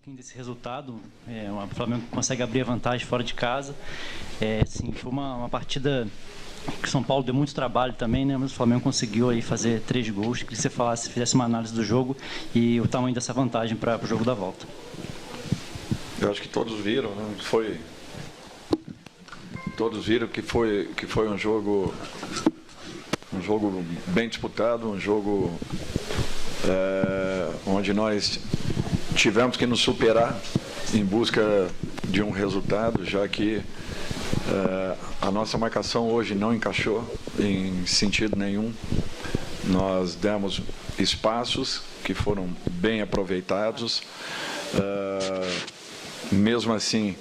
pouquinho desse resultado. O Flamengo consegue abrir a vantagem fora de casa. Sim, foi uma partida que o São Paulo deu muito trabalho também, né? Mas o Flamengo conseguiu aí fazer 3 gols. Queria que você fizesse uma análise do jogo e o tamanho dessa vantagem para o jogo da volta. Eu acho que todos viram, né? Todos viram que foi um jogo bem disputado, um jogo onde nós tivemos que nos superar em busca de um resultado, já que a nossa marcação hoje não encaixou em sentido nenhum. Nós demos espaços que foram bem aproveitados. Mesmo assim,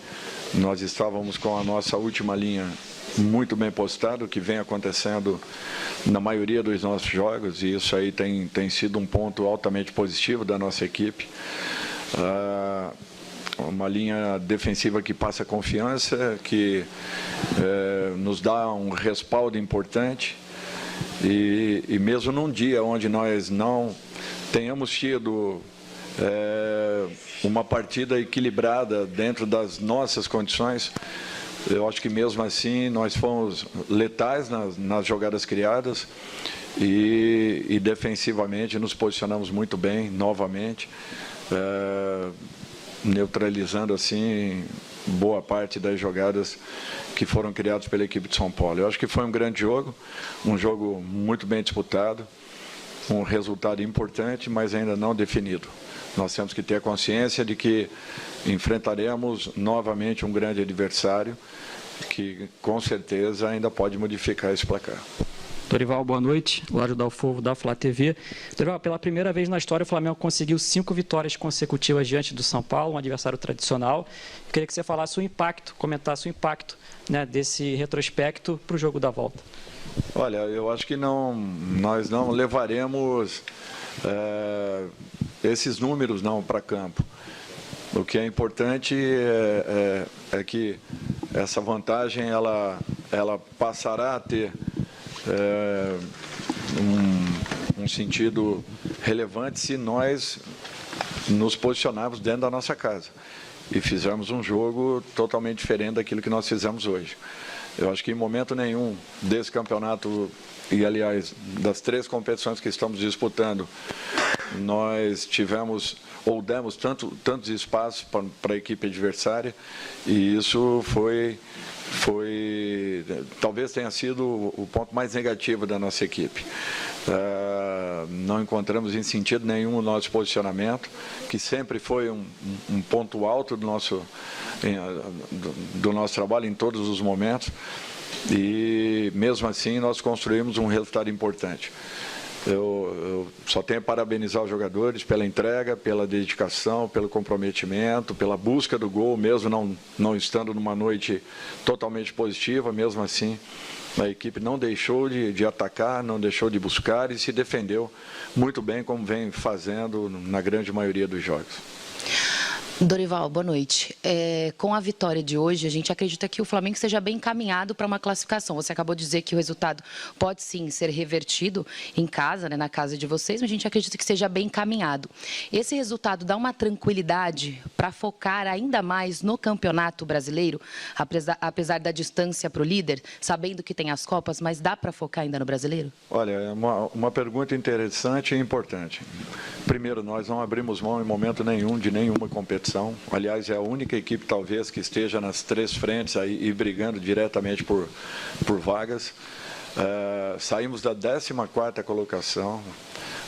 nós estávamos com a nossa última linha muito bem postada, o que vem acontecendo na maioria dos nossos jogos, e isso aí tem sido um ponto altamente positivo da nossa equipe. Uma linha defensiva que passa confiança, que nos dá um respaldo importante, e mesmo num dia onde nós não tenhamos tido uma partida equilibrada dentro das nossas condições, eu acho que mesmo assim nós fomos letais nas jogadas criadas e defensivamente nos posicionamos muito bem novamente, neutralizando assim boa parte das jogadas que foram criadas pela equipe de São Paulo. Eu acho que foi um grande jogo, um jogo muito bem disputado, um resultado importante, mas ainda não definido. Nós temos que ter consciência de que enfrentaremos novamente um grande adversário que, com certeza, ainda pode modificar esse placar. Dorival, boa noite. Lário Dalfovo, da Flá TV. Dorival, pela primeira vez na história, o Flamengo conseguiu 5 vitórias consecutivas diante do São Paulo, um adversário tradicional. Eu queria que você falasse o impacto, comentasse o impacto, né, desse retrospecto para o jogo da volta. Olha, eu acho que nós não levaremos esses números para campo. O que é importante é que essa vantagem ela passará a ter um sentido relevante se nós nos posicionarmos dentro da nossa casa e fizermos um jogo totalmente diferente daquilo que nós fizemos hoje. Eu acho que em momento nenhum desse campeonato, e aliás, das 3 competições que estamos disputando, nós tivemos ou demos tantos espaços para a equipe adversária, e isso talvez tenha sido o ponto mais negativo da nossa equipe. Não encontramos em sentido nenhum o nosso posicionamento, que sempre foi um ponto alto do nosso trabalho em todos os momentos, e mesmo assim nós construímos um resultado importante. Eu só tenho a parabenizar os jogadores pela entrega, pela dedicação, pelo comprometimento, pela busca do gol, mesmo não estando numa noite totalmente positiva. Mesmo assim, a equipe não deixou de atacar, não deixou de buscar e se defendeu muito bem, como vem fazendo na grande maioria dos jogos. Dorival, boa noite. Com a vitória de hoje, a gente acredita que o Flamengo esteja bem encaminhado para uma classificação. Você acabou de dizer que o resultado pode sim ser revertido em casa, né, na casa de vocês, mas a gente acredita que esteja bem encaminhado. Esse resultado dá uma tranquilidade para focar ainda mais no Campeonato Brasileiro, apesar da distância para o líder, sabendo que tem as Copas, mas dá para focar ainda no Brasileiro? Olha, é uma pergunta interessante e importante. Primeiro, nós não abrimos mão em momento nenhum de nenhuma competição. Aliás, é a única equipe, talvez, que esteja nas 3 frentes aí, e brigando diretamente por vagas. Saímos da 14ª colocação,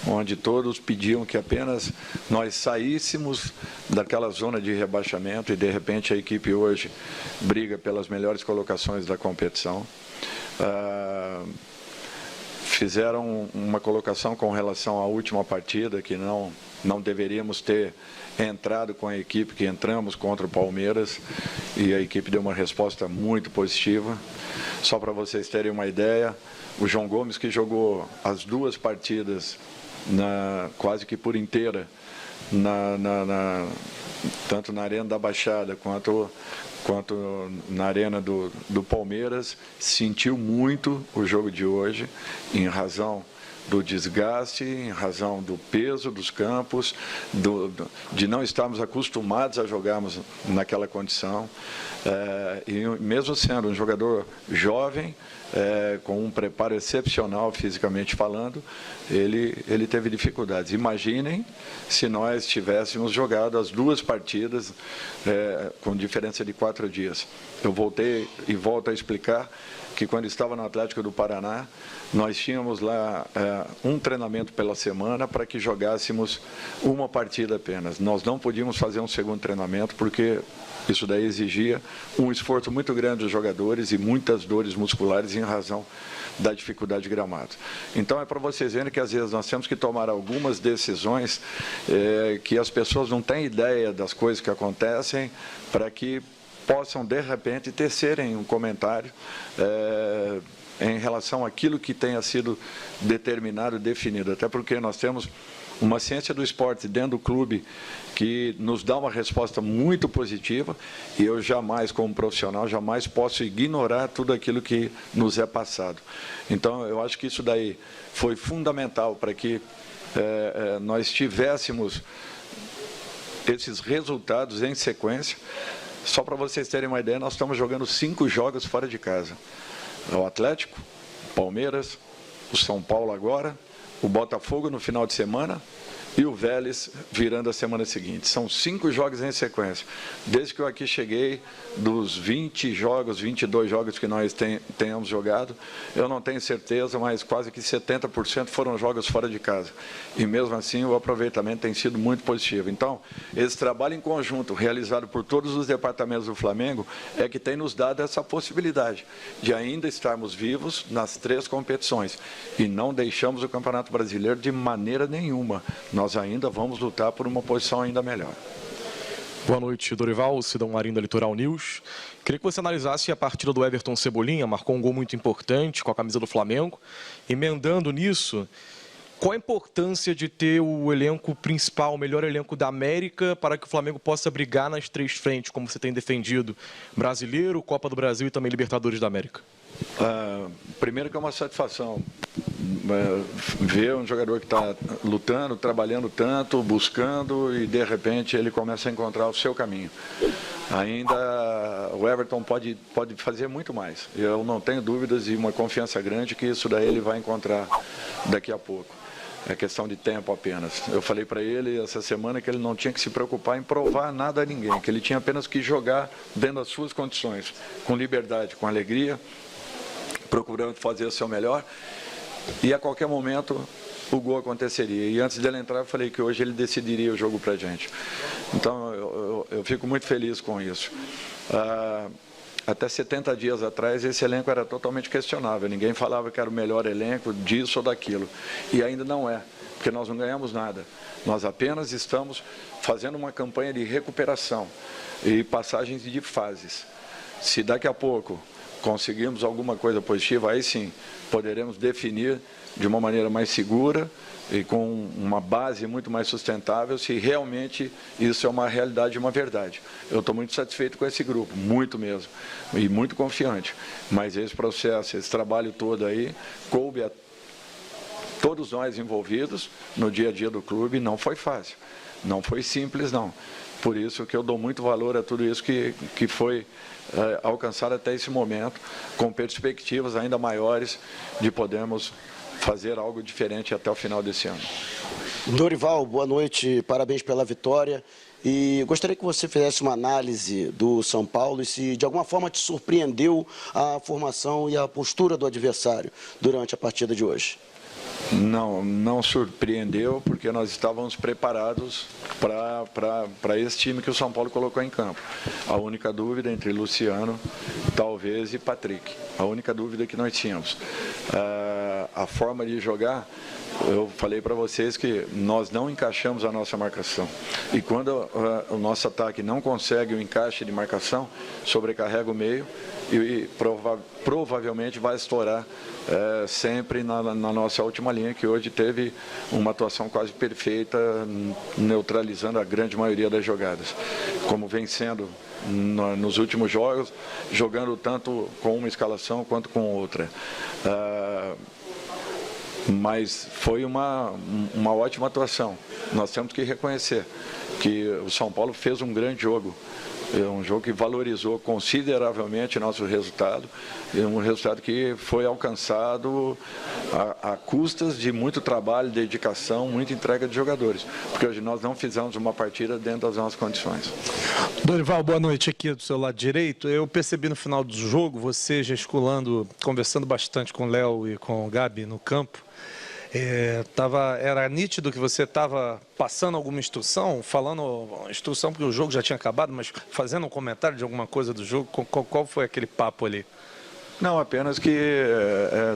onde todos pediam que apenas nós saíssemos daquela zona de rebaixamento, e, de repente, a equipe hoje briga pelas melhores colocações da competição. Fizeram uma colocação com relação à última partida, que não deveríamos ter entrado com a equipe que entramos contra o Palmeiras, e a equipe deu uma resposta muito positiva. Só para vocês terem uma ideia, o João Gomes, que jogou as 2 partidas quase que por inteira, tanto na Arena da Baixada quanto na Arena do Palmeiras, sentiu muito o jogo de hoje, em razão do desgaste, em razão do peso dos campos, de não estarmos acostumados a jogarmos naquela condição. E mesmo sendo um jogador jovem, com um preparo excepcional fisicamente falando, ele teve dificuldades. Imaginem se nós tivéssemos jogado as 2 partidas com diferença de 4 dias. Eu voltei e volto a explicar que quando estava no Atlético do Paraná, nós tínhamos lá um treinamento pela semana para que jogássemos uma partida apenas. Nós não podíamos fazer um segundo treinamento porque isso daí exigia um esforço muito grande dos jogadores e muitas dores musculares em razão da dificuldade de gramado. Então é para vocês verem que às vezes nós temos que tomar algumas decisões que as pessoas não têm ideia das coisas que acontecem para que possam, de repente, tecerem um comentário em relação àquilo que tenha sido determinado, definido. Até porque nós temos uma ciência do esporte dentro do clube que nos dá uma resposta muito positiva e eu jamais, como profissional, jamais posso ignorar tudo aquilo que nos é passado. Então, eu acho que isso daí foi fundamental para que nós tivéssemos esses resultados em sequência. Só para vocês terem uma ideia, nós estamos jogando 5 jogos fora de casa. O Atlético, o Palmeiras, o São Paulo agora, o Botafogo no final de semana e o Vélez virando a semana seguinte. São 5 jogos em sequência. Desde que eu aqui cheguei, dos 20 jogos, 22 jogos que nós tenhamos jogado, eu não tenho certeza, mas quase que 70% foram jogos fora de casa. E mesmo assim o aproveitamento tem sido muito positivo. Então, esse trabalho em conjunto, realizado por todos os departamentos do Flamengo, é que tem nos dado essa possibilidade de ainda estarmos vivos nas 3 competições. E não deixamos o Campeonato Brasileiro de maneira nenhuma. Nós ainda vamos lutar por uma posição ainda melhor. Boa noite, Dorival, Cidão Marinho da Litoral News. Queria que você analisasse a partida do Everton Cebolinha, marcou um gol muito importante com a camisa do Flamengo. Emendando nisso, qual a importância de ter o elenco principal, o melhor elenco da América, para que o Flamengo possa brigar nas 3 frentes, como você tem defendido, Brasileiro, Copa do Brasil e também Libertadores da América? Primeiro que é uma satisfação ver um jogador que está lutando, trabalhando tanto, buscando e de repente ele começa a encontrar o seu caminho. Ainda o Everton pode fazer muito mais. Eu não tenho dúvidas e uma confiança grande que isso daí ele vai encontrar daqui a pouco. É questão de tempo apenas. Eu falei para ele essa semana que ele não tinha que se preocupar em provar nada a ninguém, que ele tinha apenas que jogar dentro das suas condições, com liberdade, com alegria, procurando fazer o seu melhor, e a qualquer momento o gol aconteceria. E antes dele entrar, eu falei que hoje ele decidiria o jogo para a gente. Então, eu fico muito feliz com isso. Até 70 dias atrás, esse elenco era totalmente questionável. Ninguém falava que era o melhor elenco disso ou daquilo. E ainda não é, porque nós não ganhamos nada. Nós apenas estamos fazendo uma campanha de recuperação e passagens de fases. Se daqui a pouco conseguirmos alguma coisa positiva, aí sim poderemos definir de uma maneira mais segura e com uma base muito mais sustentável se realmente isso é uma realidade e uma verdade. Eu estou muito satisfeito com esse grupo, muito mesmo, e muito confiante. Mas esse processo, esse trabalho todo aí, coube a todos nós envolvidos no dia a dia do clube, não foi fácil, não foi simples não. Por isso que eu dou muito valor a tudo isso que foi alcançado até esse momento, com perspectivas ainda maiores de podermos fazer algo diferente até o final desse ano. Dorival, boa noite, parabéns pela vitória. E gostaria que você fizesse uma análise do São Paulo e se de alguma forma te surpreendeu a formação e a postura do adversário durante a partida de hoje. Não surpreendeu, porque nós estávamos preparados para esse time que o São Paulo colocou em campo. A única dúvida entre Luciano, talvez, e Patrick. A única dúvida que nós tínhamos. A forma de jogar, eu falei para vocês que nós não encaixamos a nossa marcação. E quando o nosso ataque não consegue o encaixe de marcação, sobrecarrega o meio e provavelmente vai estourar sempre na nossa última linha, que hoje teve uma atuação quase perfeita, neutralizando a grande maioria das jogadas. Como vem sendo nos últimos jogos, jogando tanto com uma escalação quanto com outra. Mas foi uma ótima atuação. Nós temos que reconhecer que o São Paulo fez um grande jogo. É um jogo que valorizou consideravelmente nosso resultado, um resultado que foi alcançado a custas de muito trabalho, dedicação, muita entrega de jogadores, porque hoje nós não fizemos uma partida dentro das nossas condições. Dorival, boa noite aqui do seu lado direito. Eu percebi no final do jogo você gesticulando, conversando bastante com o Léo e com o Gabi no campo. Era nítido que você estava passando alguma instrução, falando instrução porque o jogo já tinha acabado, mas fazendo um comentário de alguma coisa do jogo. Qual foi aquele papo ali? Não, apenas que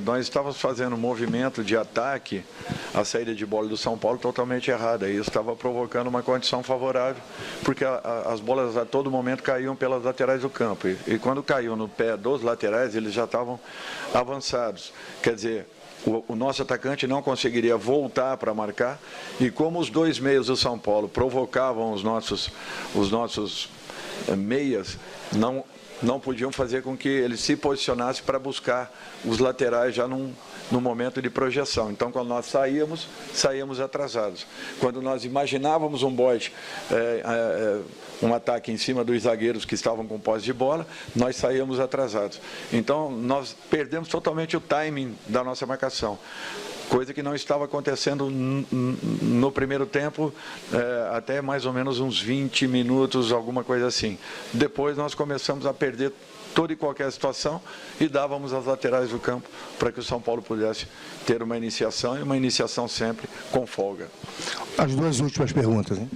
nós estávamos fazendo um movimento de ataque, a saída de bola do São Paulo totalmente errada. E isso estava provocando uma condição favorável, porque as bolas a todo momento caíam pelas laterais do campo. E quando caiu no pé dos laterais, eles já estavam avançados. Quer dizer, o nosso atacante não conseguiria voltar para marcar, e como os dois meios do São Paulo provocavam os nossos meias, não podiam fazer com que ele se posicionasse para buscar os laterais já no momento de projeção. Então, quando nós saíamos atrasados. Quando nós imaginávamos um bote, um ataque em cima dos zagueiros que estavam com posse de bola, nós saíamos atrasados. Então, nós perdemos totalmente o timing da nossa marcação. Coisa que não estava acontecendo no primeiro tempo, até mais ou menos uns 20 minutos, alguma coisa assim. Depois nós começamos a perder toda e qualquer situação e dávamos as laterais do campo para que o São Paulo pudesse ter uma iniciação, e uma iniciação sempre com folga. As duas últimas perguntas, hein?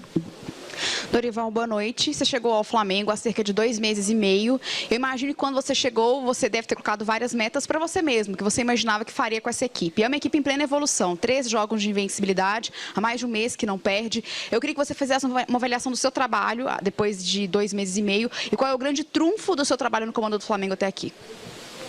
Dorival, boa noite. Você chegou ao Flamengo há cerca de 2 meses e meio. Eu imagino que quando você chegou, você deve ter colocado várias metas para você mesmo, que você imaginava que faria com essa equipe. É uma equipe em plena evolução, 13 jogos de invencibilidade, há mais de um mês que não perde. Eu queria que você fizesse uma avaliação do seu trabalho depois de 2 meses e meio, e qual é o grande trunfo do seu trabalho no comando do Flamengo até aqui.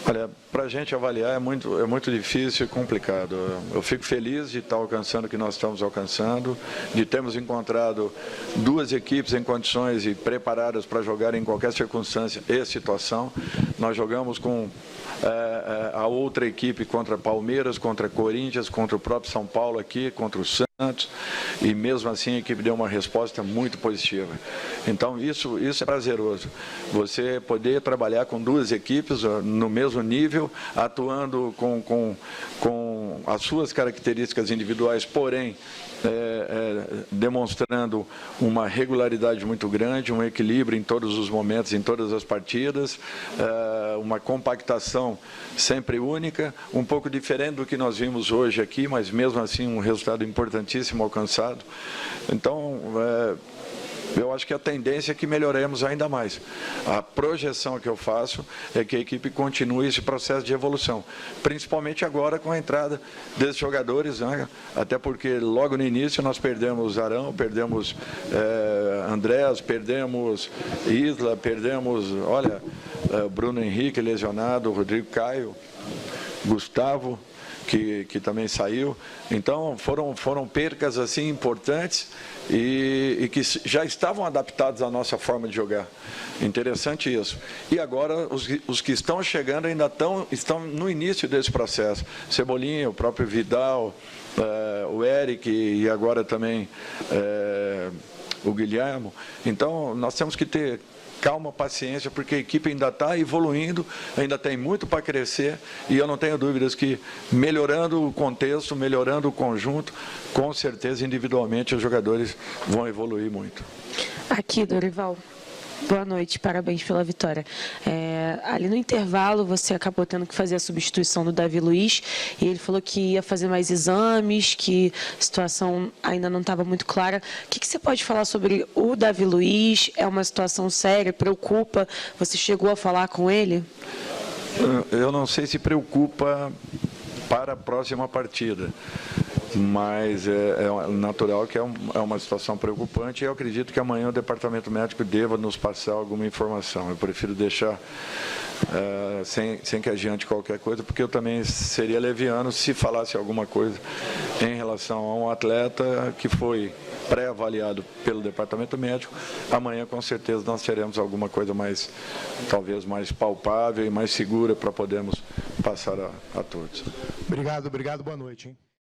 Olha, para a gente avaliar é muito difícil e complicado. Eu fico feliz de estar alcançando o que nós estamos alcançando, de termos encontrado duas equipes em condições e preparadas para jogar em qualquer circunstância e situação. Nós jogamos com a outra equipe contra Palmeiras, contra Corinthians, contra o próprio São Paulo aqui, contra o Santos, e mesmo assim a equipe deu uma resposta muito positiva. Então isso é prazeroso, você poder trabalhar com duas equipes no mesmo nível, atuando com as suas características individuais, porém demonstrando uma regularidade muito grande, um equilíbrio em todos os momentos, em todas as partidas, uma compactação sempre única, um pouco diferente do que nós vimos hoje aqui, mas mesmo assim um resultado importantíssimo alcançado. Então, eu acho que a tendência é que melhoremos ainda mais. A projeção que eu faço é que a equipe continue esse processo de evolução, principalmente agora com a entrada desses jogadores, né? Até porque logo no início nós perdemos Arão, perdemos Andrés, perdemos Isla, perdemos, Bruno Henrique lesionado, Rodrigo Caio, Gustavo, que também saiu. Então foram percas assim importantes e que já estavam adaptados à nossa forma de jogar. Interessante isso. E agora os que estão chegando ainda estão no início desse processo. Cebolinha, o próprio Vidal, o Eric e agora também o Guilherme. Então nós temos que ter calma, paciência, porque a equipe ainda está evoluindo, ainda tem muito para crescer, e eu não tenho dúvidas que melhorando o contexto, melhorando o conjunto, com certeza individualmente os jogadores vão evoluir muito. Aqui, Dorival. Boa noite, parabéns pela vitória. Ali no intervalo você acabou tendo que fazer a substituição do Davi Luiz e ele falou que ia fazer mais exames, que a situação ainda não estava muito clara. O que você pode falar sobre o Davi Luiz? É uma situação séria, preocupa? Você chegou a falar com ele? Eu não sei se preocupa para a próxima partida, mas é natural que é uma situação preocupante, e eu acredito que amanhã o departamento médico deva nos passar alguma informação. Eu prefiro deixar sem que adiante qualquer coisa, porque eu também seria leviano se falasse alguma coisa em relação a um atleta que foi pré-avaliado pelo departamento médico. Amanhã com certeza nós teremos alguma coisa talvez mais palpável e mais segura para podermos passar a todos. Obrigado, boa noite, hein?